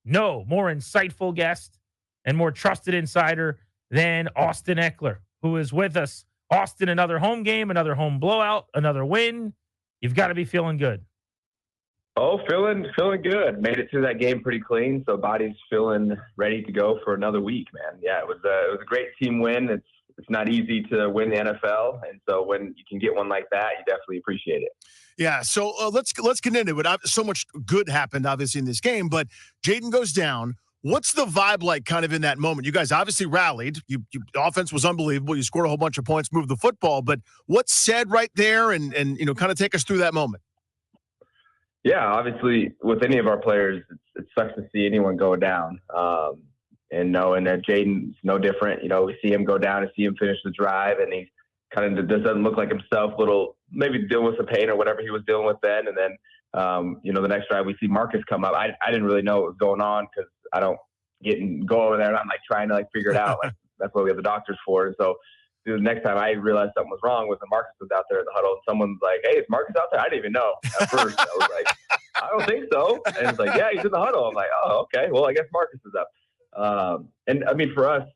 no more insightful guest and more trusted insider than Austin Ekeler, who is with us. Austin, another home game, another home blowout, another win. You've got to be feeling good. Oh, feeling good. Made it through that game pretty clean, so body's feeling ready to go for another week, man. Yeah, it was a great team win. It's not easy to win the NFL, and so when you can get one like that, you definitely appreciate it. Yeah, so let's get into it. So much good happened, obviously, in this game, but Jayden goes down. What's the vibe like kind of in that moment? You guys obviously rallied. You offense was unbelievable. You scored a whole bunch of points, moved the football, but what's said right there and kind of take us through that moment? Yeah, obviously, with any of our players, it sucks to see anyone go down. And knowing that Jayden's no different, we see him go down and see him finish the drive, and he kind of doesn't look like himself, maybe dealing with some pain or whatever he was dealing with then. And then, the next drive we see Marcus come up. I didn't really know what was going on because I don't go over there and I'm like trying to figure it out. Like, that's what we have the doctors for. And so the next time I realized something was wrong was when Marcus was out there in the huddle and someone's like, "Hey, is Marcus out there?" I didn't even know at first. I was like, "I don't think so." And it's like, "Yeah, he's in the huddle." I'm like, "Oh, okay. Well, I guess Marcus is up." And I mean, for us,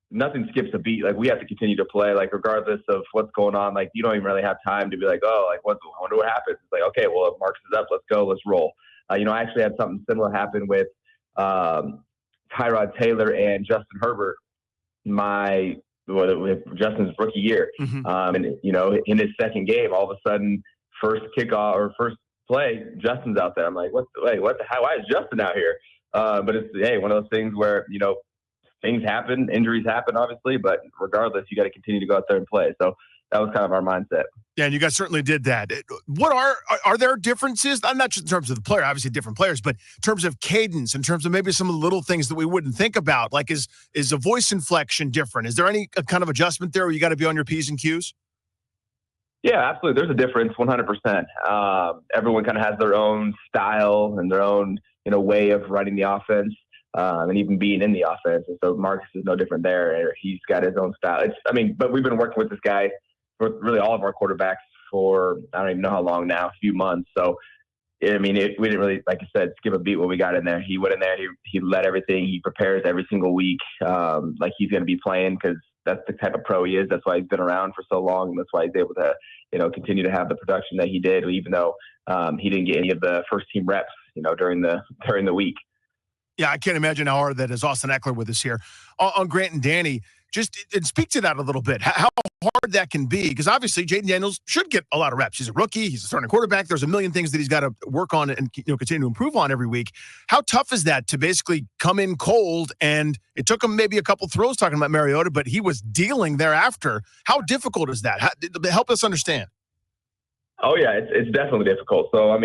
nothing skips a beat. We have to continue to play, regardless of what's going on. You don't even really have time to be like, "Oh, I wonder what happens." It's like, okay, well, if Marcus is up, let's go, let's roll. I actually had something similar happen with Tyrod Taylor and Justin Herbert, with Justin's rookie year. Mm-hmm. And in his second game, all of a sudden, first kickoff or first play, Justin's out there. I'm like, what the hell? Why is Justin out here? But it's, one of those things where, things happen, injuries happen, obviously, but regardless, you got to continue to go out there and play. So that was kind of our mindset. Yeah, and you guys certainly did that. What are there differences? Not just in terms of the player, obviously different players, but in terms of cadence, in terms of maybe some of the little things that we wouldn't think about, is a voice inflection different? Is there any kind of adjustment there where you got to be on your P's and Q's? Yeah, absolutely. There's a difference, 100%. Everyone kind of has their own style and their own, way of running the offense. And even being in the offense. And so Marcus is no different there. He's got his own style. But we've been working with this guy for really all of our quarterbacks for, I don't even know how long now, a few months. So, we didn't really, like I said, skip a beat when we got in there. He went in there, he led everything. He prepares every single week like he's going to be playing because that's the type of pro he is. That's why he's been around for so long. And that's why he's able to, continue to have the production that he did, even though he didn't get any of the first team reps, during the week. Yeah, I can't imagine how hard that is. Austin Ekeler with us here on Grant and Danny. And speak to that a little bit, how hard that can be, because obviously Jayden Daniels should get a lot of reps. He's a rookie. He's a starting quarterback. There's a million things that he's got to work on and continue to improve on every week. How tough is that to basically come in cold? And it took him maybe a couple throws talking about Mariota, but he was dealing thereafter. How difficult is that? Help us understand. Oh, yeah, it's definitely difficult. So,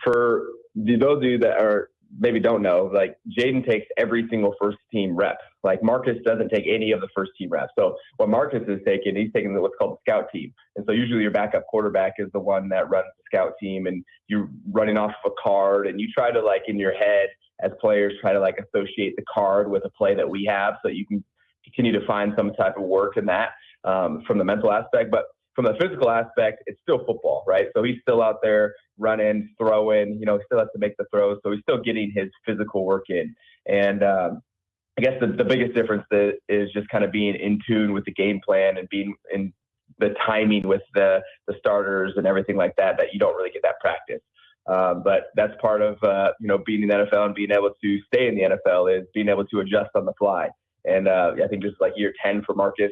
for those of you that maybe don't know, Jayden takes every single first team rep. Marcus doesn't take any of the first team reps. So what Marcus is taking, he's taking what's called the scout team. And so usually your backup quarterback is the one that runs the scout team, and you're running off of a card, and you try to in your head as players try to associate the card with a play that we have so you can continue to find some type of work in that from the mental aspect. But from the physical aspect, it's still football, right? So he's still out there running, throwing, still has to make the throws. So he's still getting his physical work in. And I guess the biggest difference is just kind of being in tune with the game plan and being in the timing with the starters and everything like that you don't really get that practice. But that's part of, being in the NFL and being able to stay in the NFL is being able to adjust on the fly. And I think this is year 10 for Marcus.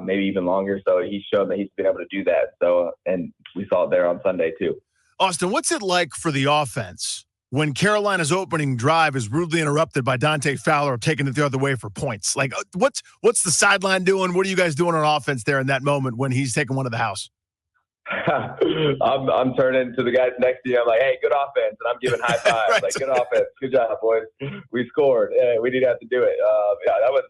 Maybe even longer. So he's shown that he's been able to do that. So, and we saw it there on Sunday too. Austin, what's it like for the offense when Carolina's opening drive is rudely interrupted by Dante Fowler taking it the other way for points? What's the sideline doing? What are you guys doing on offense there in that moment when he's taking one to the house? I'm turning to the guys next to you. I'm like, "Hey, good offense," and I'm giving high fives. Right. Good offense, good job, boys. We scored. We didn't have to do it. That was.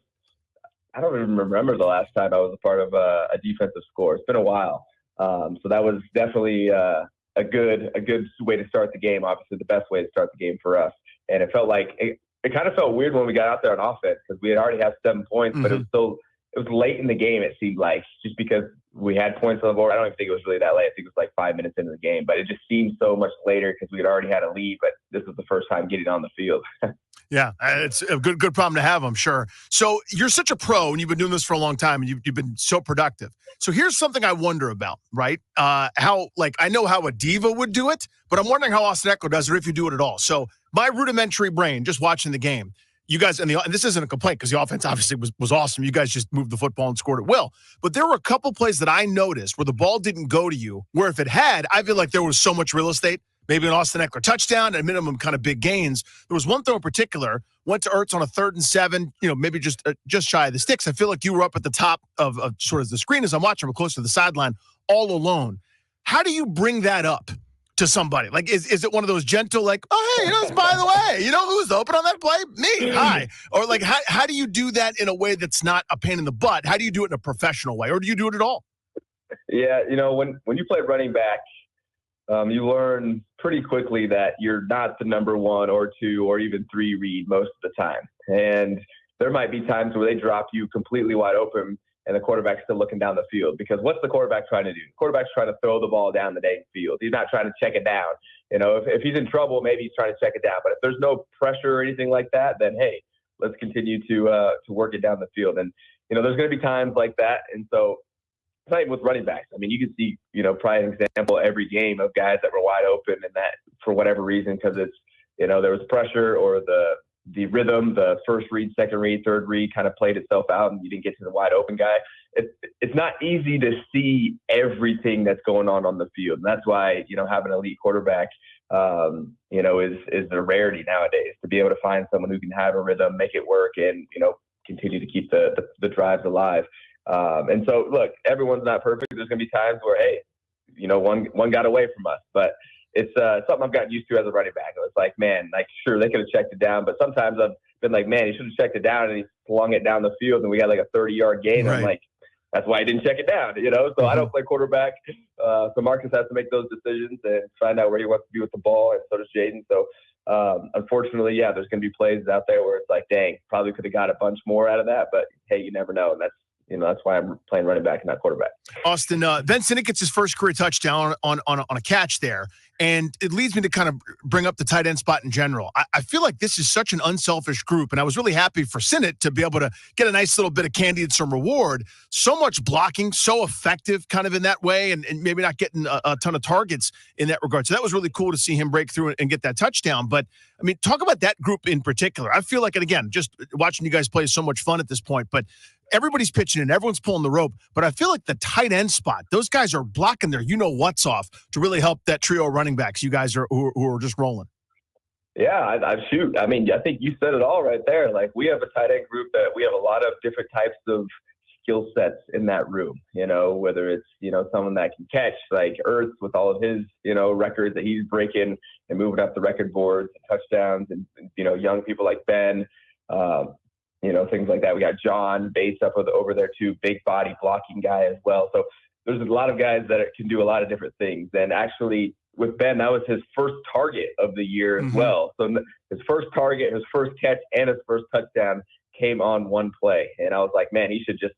I don't even remember the last time I was a part of a defensive score. It's been a while. So that was definitely a good way to start the game. Obviously, the best way to start the game for us. And it felt like it kind of felt weird when we got out there on offense because we had already had 7 points, but it was still it was late in the game, it seemed like, just because we had points on the board. I don't even think it was really that late. I think it was like 5 minutes into the game, but it just seemed so much later because we had already had a lead, but this was the first time getting on the field. Yeah, it's a good problem to have, I'm sure. So you're such a pro, and you've been doing this for a long time, and you've been so productive. So here's something I wonder about, right? How, like, I know how a diva would do it, but I'm wondering how Austin Ekeler does it, or if you do it at all. So my rudimentary brain, just watching the game, you guys, and this isn't a complaint because the offense obviously was awesome. You guys just moved the football and scored at will. But there were a couple plays that I noticed where the ball didn't go to you, where if it had, I feel like there was so much real estate. Maybe an Austin Ekeler touchdown, at minimum kind of big gains. There was one throw in particular, went to Ertz on a 3rd and 7, maybe just shy of the sticks. I feel like you were up at the top of sort of the screen as I'm watching, but close to the sideline, all alone. How do you bring that up to somebody? Like, is it one of those gentle, like, oh, hey, by the way, who's open on that play? Me, hi. Or like, how do you do that in a way that's not a pain in the butt? How do you do it in a professional way, or do you do it at all? Yeah, when you play running back, you learn pretty quickly that you're not the number 1 or 2 or even 3 read most of the time. And there might be times where they drop you completely wide open and the quarterback's still looking down the field, because what's the quarterback trying to do? The quarterback's trying to throw the ball down the dang field. He's not trying to check it down. If he's in trouble, maybe he's trying to check it down. But if there's no pressure or anything like that, then, hey, let's continue to work it down the field. And, there's going to be times like that. And so, it's not even with running backs. I mean, you can see, probably an example every game of guys that were wide open and that for whatever reason, because it's, there was pressure or the rhythm, the first read, second read, third read kind of played itself out and you didn't get to the wide open guy. It's not easy to see everything that's going on the field. And that's why, having an elite quarterback, is a rarity nowadays, to be able to find someone who can have a rhythm, make it work, and, continue to keep the drives alive. And so, look, everyone's not perfect. There's going to be times where, hey, one got away from us. But it's something I've gotten used to as a running back. It's like, man, like, sure, they could have checked it down. But sometimes I've been like, man, he should have checked it down, and he flung it down the field, and we got like a 30-yard gain. Right. I'm like, that's why he didn't check it down, So mm-hmm. I don't play quarterback. So Marcus has to make those decisions and find out where he wants to be with the ball, and so does Jayden. So unfortunately, yeah, there's going to be plays out there where it's like, dang, probably could have got a bunch more out of that. But, hey, you never know. And that's why I'm playing running back and not quarterback. Austin, Ben Sinnott gets his first career touchdown on a catch there. And it leads me to kind of bring up the tight end spot in general. I feel like this is such an unselfish group, and I was really happy for Sinnott to be able to get a nice little bit of candy and some reward. So much blocking, so effective kind of in that way, and maybe not getting a ton of targets in that regard. So that was really cool to see him break through and get that touchdown. But, I mean, talk about that group in particular. I feel like, and again, just watching you guys play is so much fun at this point, but everybody's pitching in, everyone's pulling the rope, but I feel like the tight end spot, those guys are blocking their what's off to really help that trio of running backs you guys are who are just rolling. Yeah, shoot. I mean, I think you said it all right there. Like, we have a tight end group that we have a lot of different types of skill sets in that room, whether it's, someone that can catch, like Ertz with all of his, records that he's breaking and moving up the record boards and touchdowns, and young people like Ben, things like that. We got John Bates up over there too, big body blocking guy as well. So there's a lot of guys that can do a lot of different things. And actually with Ben, that was his first target of the year as well. So his first target, his first catch, and his first touchdown came on one play. And I was like, man, he should just,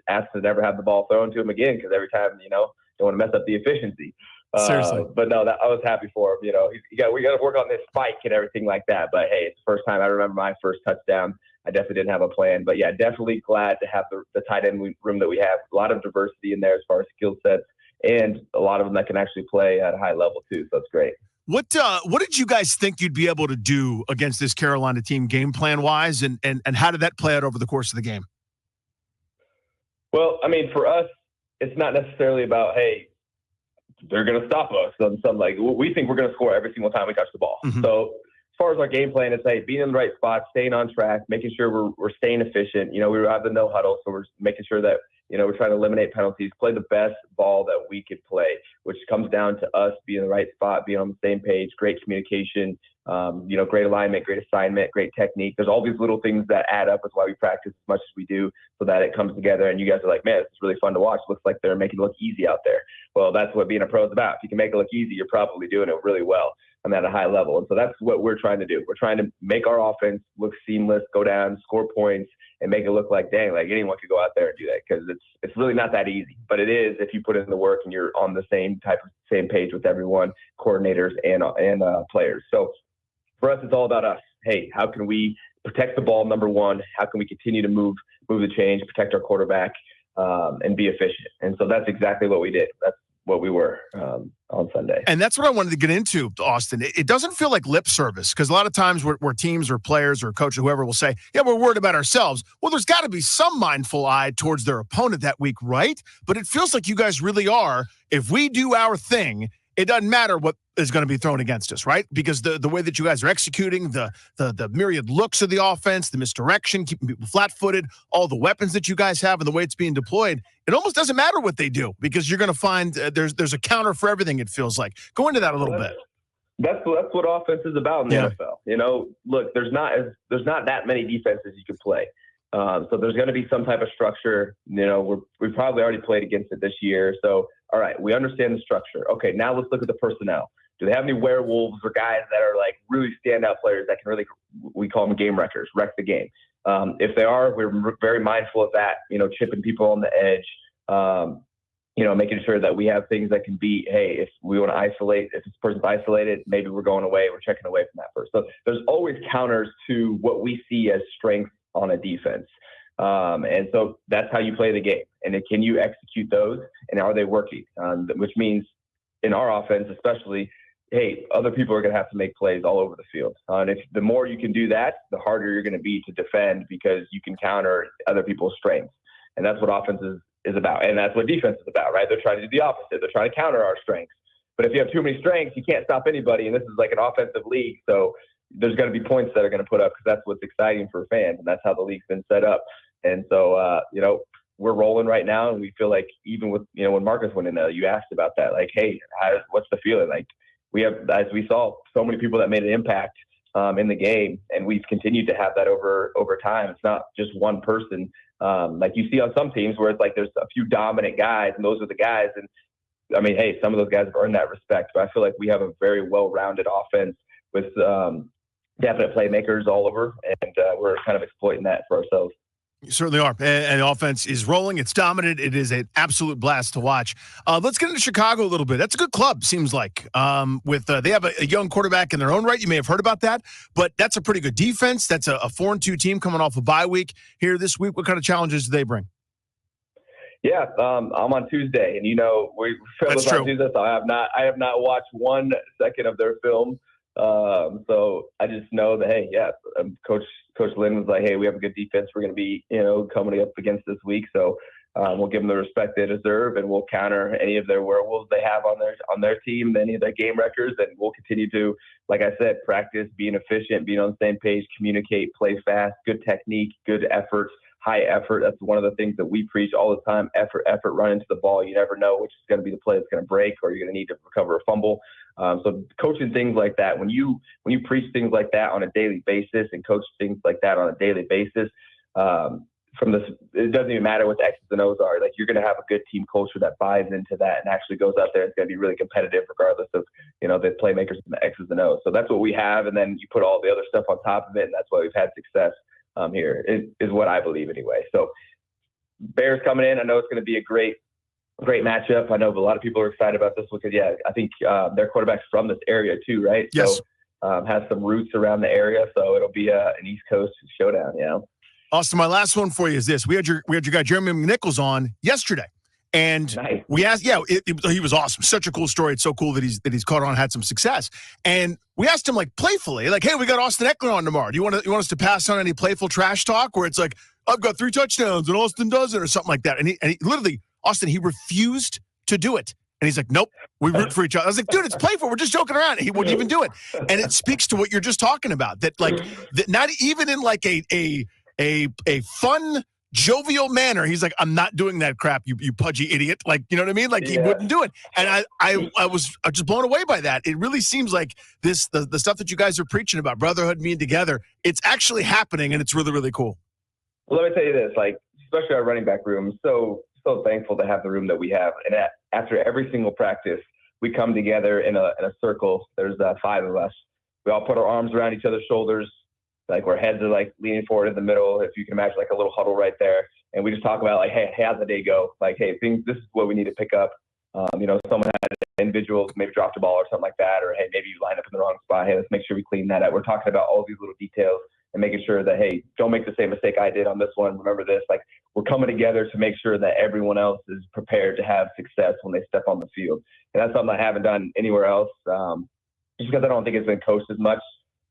ask to never have the ball thrown to him again, because every time, don't want to mess up the efficiency. Seriously. But no, I was happy for him. We got to work on this spike and everything like that. But hey, it's the first time I remember my first touchdown. I definitely didn't have a plan, but yeah, definitely glad to have the tight end room that we have. A lot of diversity in there as far as skill sets, and a lot of them that can actually play at a high level too. So it's great. What did you guys think you'd be able to do against this Carolina team, game plan wise, and how did that play out over the course of the game? Well, I mean, for us, it's not necessarily about, hey, they're going to stop us. We think we're going to score every single time we touch the ball. Mm-hmm. So as far as our game plan is, hey, being in the right spot, staying on track, making sure we're staying efficient. We have the no huddle, so we're making sure that, we're trying to eliminate penalties, play the best ball that we could play, which comes down to us being in the right spot, being on the same page, great communication, great alignment, great assignment, great technique. There's all these little things that add up. That's why we practice as much as we do, so that it comes together. And you guys are like, man, this is really fun to watch. Looks like they're making it look easy out there. Well, that's what being a pro is about. If you can make it look easy, you're probably doing it really well and at a high level. And so that's what we're trying to do. We're trying to make our offense look seamless, go down, score points, and make it look like, dang, like anyone could go out there and do that, because it's really not that easy. But it is if you put in the work and you're on the same page with everyone, coordinators and players. So for us, it's all about us. Hey, how can we protect the ball, number one? How can we continue to move the change, protect our quarterback, and be efficient? And so that's exactly what we did. That's what we were on Sunday. And that's what I wanted to get into, Austin. It doesn't feel like lip service, because a lot of times where teams or players or coach or whoever will say, yeah, we're worried about ourselves. Well, there's got to be some mindful eye towards their opponent that week, right? But it feels like you guys really are. If we do our thing, it doesn't matter what is going to be thrown against us, right? Because the way that you guys are executing, the myriad looks of the offense, the misdirection, keeping people flat-footed, all the weapons that you guys have and the way it's being deployed, it almost doesn't matter what they do, because you're going to find there's a counter for everything, it feels like. Go into that a little bit. That's what offense is about in the NFL. You know, look, there's not that many defenses you can play. So there's going to be some type of structure. You know, we probably already played against it this year. So, all right, we understand the structure. Okay, now let's look at the personnel. Do they have any werewolves or guys that are like really standout players that can really, we call them game wreckers, wreck the game? If they are, we're very mindful of that, you know, chipping people on the edge, you know, making sure that we have things that can be, hey, if we want to isolate, if this person's isolated, maybe we're going away, we're checking away from that person. So there's always counters to what we see as strength on a defense. And so that's how you play the game. And then can you execute those, and are they working? Which means in our offense, especially, hey, other people are going to have to make plays all over the field. And if the more you can do that, the harder you're going to be to defend, because you can counter other people's strengths. And that's what offense is about. And that's what defense is about, right? They're trying to do the opposite. They're trying to counter our strengths. But if you have too many strengths, you can't stop anybody. And this is like an offensive league. So there's going to be points that are going to put up, because that's what's exciting for fans. And that's how the league's been set up. And so, you know, we're rolling right now. And we feel like, even with, you know, when Marcus went in there, you asked about that. Like, hey, what's the feeling? Like, we have, as we saw, so many people that made an impact in the game, and we've continued to have that over time. It's not just one person, like you see on some teams where it's like there's a few dominant guys, and those are the guys. And I mean, hey, some of those guys have earned that respect, but I feel like we have a very well-rounded offense with definite playmakers all over, and we're kind of exploiting that for ourselves. You certainly are. And the offense is rolling. It's dominant. It is an absolute blast to watch. Let's get into Chicago a little bit. That's a good club, seems like. They have a young quarterback in their own right. You may have heard about that. But that's a pretty good defense. That's a 4-2 team coming off a bye week here this week. What kind of challenges do they bring? Yeah, I'm on Tuesday. And, you know, we filmed on Tuesday, so I have not watched 1 second of their film. So I just know that, hey, yeah, Coach Lynn was like, hey, we have a good defense we're going to be, you know, coming up against this week. So we'll give them the respect they deserve, and we'll counter any of their werewolves they have on their team, any of their game wreckers, and we'll continue to, like I said, practice being efficient, being on the same page, communicate, play fast, good technique, good effort, high effort. That's one of the things that we preach all the time: effort, run into the ball. You never know which is going to be the play that's going to break, or you're going to need to recover a fumble. So coaching things like that, when you preach things like that on a daily basis and coach things like that on a daily basis, it doesn't even matter what the X's and O's are. Like, you're going to have a good team culture that buys into that and actually goes out there. It's going to be really competitive, regardless of, you know, the playmakers and the X's and O's. So that's what we have, and then you put all the other stuff on top of it, and that's why we've had success here. Is what I believe anyway. So Bears coming in, I know it's going to be a great matchup. I know a lot of people are excited about this because, yeah, I think their quarterback's from this area too, right? Yes. So has some roots around the area, so it'll be an East Coast showdown, you know. Austin, my last one for you is this: we had your guy Jeremy McNichols on yesterday, and nice. We asked, he was awesome, such a cool story. It's so cool that he's caught on, had some success, and we asked him, like, playfully, like, hey, we got Austin Ekeler on tomorrow. Do you want us to pass on any playful trash talk where it's like, I've got 3 touchdowns and Austin doesn't, or something like that? And he literally, Austin, he refused to do it. And he's like, nope, we root for each other. I was like, dude, it's playful. We're just joking around. He wouldn't even do it. And it speaks to what you're just talking about, that, like, that not even in like a fun, jovial manner, he's like, I'm not doing that crap, you pudgy idiot. Like, you know what I mean? Like, he wouldn't do it. And I was just blown away by that. It really seems like the stuff that you guys are preaching about, brotherhood, being together, it's actually happening, and it's really, really cool. Well, let me tell you this, like, especially our running back room, so thankful to have the room that we have. And after every single practice, we come together in a circle. There's 5 of us. We all put our arms around each other's shoulders. like where heads are like leaning forward in the middle. If you can imagine like a little huddle right there. And we just talk about like, hey, how's the day go? Like, hey, this is what we need to pick up. Someone had individuals maybe dropped a ball or something like that, or hey, maybe you line up in the wrong spot. Hey, let's make sure we clean that up. We're talking about all these little details and making sure that, hey, don't make the same mistake I did on this one. Remember this. Like, we're coming together to make sure that everyone else is prepared to have success when they step on the field. And that's something I haven't done anywhere else, just because I don't think it's been coached as much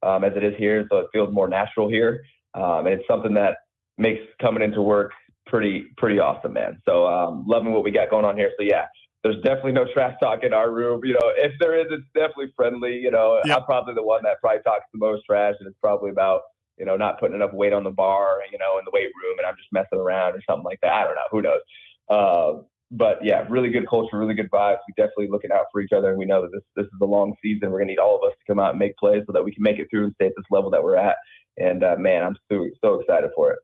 as it is here. So it feels more natural here. And it's something that makes coming into work pretty awesome, man. So loving what we got going on here. So, yeah. There's definitely no trash talk in our room. If there is, it's definitely friendly. Yep. I'm probably the one that probably talks the most trash, and it's probably about, not putting enough weight on the bar, in the weight room, and I'm just messing around or something like that. I don't know. Who knows? But yeah, really good culture, really good vibes. We definitely looking out for each other, and we know that this is a long season. We're gonna need all of us to come out and make plays so that we can make it through and stay at this level that we're at. And man, I'm so excited for it.